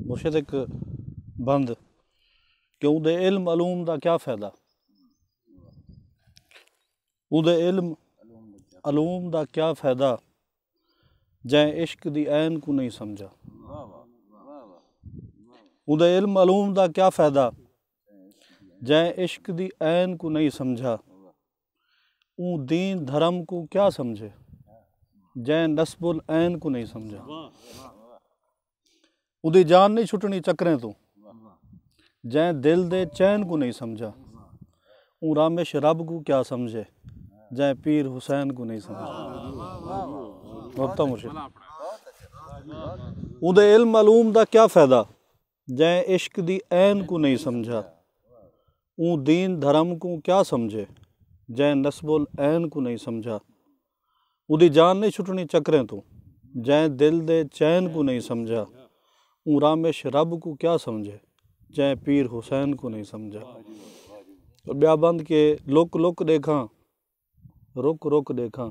मुर्शिद एक बंद कि उहदे इल्म अलूम दा क्या फ़ायदा, उहदे इल्म अलूम दा क्या फ़ायदा जै इश्क दी ऐन को नहीं समझा। उहदे इल्म अलूम दा क्या फ़ायदा जै इश्क दी ऐन को नहीं समझा। ऊ दीन धर्म को क्या समझे जै नस्बुल ऐन को नहीं समझा। उहदी जान नहीं छुटनी चक्करें तो जै दिल दे चैन को नहीं समझा। ऊ रामिश रब को क्या समझे जै पीर हुसैन को नहीं समझा। वक्ता मुर्शिद उहदे इल्म अलूम दा क्या फ़ायदा जै इश्क दी ऐन को नहीं समझा। ऊ दीन धर्म को क्या समझे जै नस्बुल ऐन को नहीं समझा। उहदी जान नहीं छुटनी चक्करें तो जै दिल दे चैन को नहीं समझा। ऊ रामिश रब को क्या समझे जै पीर हुसैन को नहीं समझा। तो ब्याबंद के लुक लुक देखा रुक रुक देखा,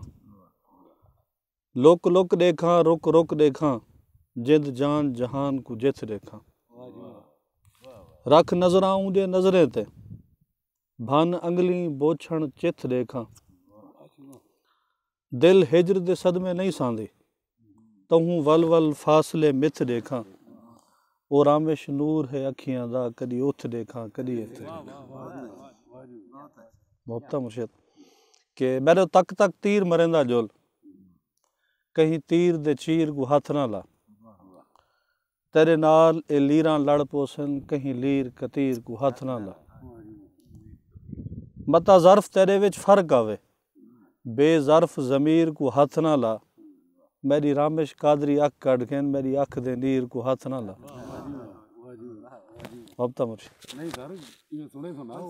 लुक लुक देखा रुक रुक देखा, जिंद जान जहान को जिथ देखा। रख नजरां ऊंदे नजरें ते भन अंगली बोछण चिथ देखा। दिल हिजर दे सदमे नहीं सांदे तहूं वल वल फासले मिथ देखा। ओ रामिश नूर है अखियां दा कदी उथ देखा कदी इथ। मोहता मुर्शिद के मेरे तक तक तीर मरेंदा जोल कहीं तीर दे चीर को हथ ना ला। तेरे नाल ए लीरां लड़ पोसन कहीं लीर कतीर को हथ ना ला। मता ज़र्फ तेरे विच फर्क आवे बेज़र्फ ज़मीर को हथ ना ला। मेरी रामिश कादरी अख कढ़ के मेरी अख दे नीर को हथ ना ला। वक्ता मुर्शिद नहीं सर ये सुने सुनाओ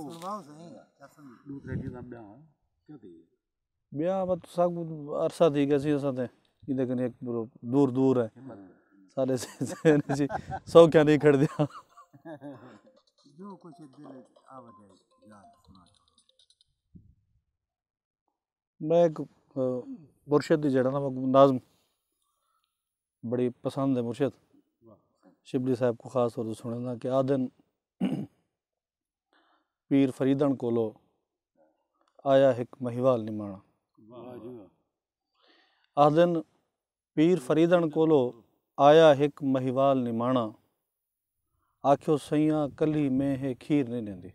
दूसरे की सब ब्याह क्या थी ब्याह मत सब अरसा थी कैसी असा थे इधर कने एक दूर दूर है सारे से सौ क्या नहीं खड़ दिया। जो कुछ दिल आवत है याद सुना। मैं एक मुर्शिद दी जेड़ा ना नाज़म बड़ी पसंद है मुर्शिद शिबली साहब को खास तौर से सुनना कि आदन पीर फरीदन कोलो आया एक महिवाल निमाणा। आदन पीर फरीदन कोलो आया एक महिवाल निमाणा। आख्यो सैया कली में है खीर नहीं देंदी।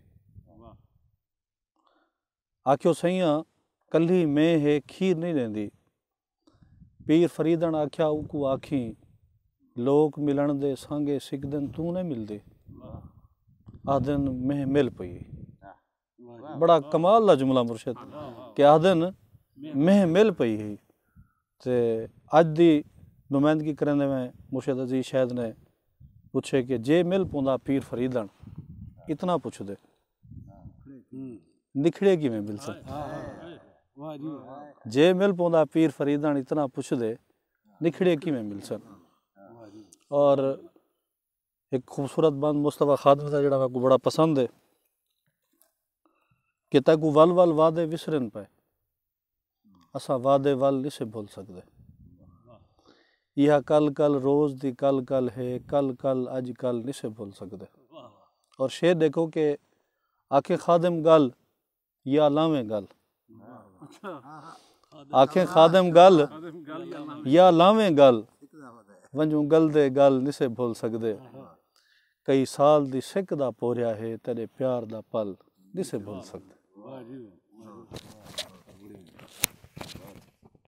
आख्यो सैया कली में है खीर नहीं देंदी। पीर फरीदन आख्या उको आखी लोक मिलन दे सांगे सिकदन तू नहीं मिलदे। आदन में मिल पई। बड़ा कमाल दा जुमला मुर्शिद कि आदन में मिल पई है। ते अज दी नुमाइंदगी करने में मुर्शिद अजीज शायद ने पूछे कि जे मिल पौंदा पीर फरीदन इतना पूछ दे निखड़े की में मिल सन। जे मिल पौंदा पीर फरीदन इतना पूछ दे निखड़े की में मिल सन। और एक खूबसूरत बंद मुस्तफ़ा खादम दा जेड़ा मेरे को बड़ा पसंद है कि तैकू वल वल वादे विसरन पे असा वादे वल नहीं भूल सकते। यह कल कल रोज़ दी कल कल है कल कल अज कल नहीं भूल सकते। और शेर देखो कि आखे खादिम गल या लावें गल। आखे खादिम गल या लावें गल वंजू गल दे गल नहीं भूल सकते। कई साल दी सिक दा पोरिया है तेरे प्यार दा पल नहीं भूल सकते।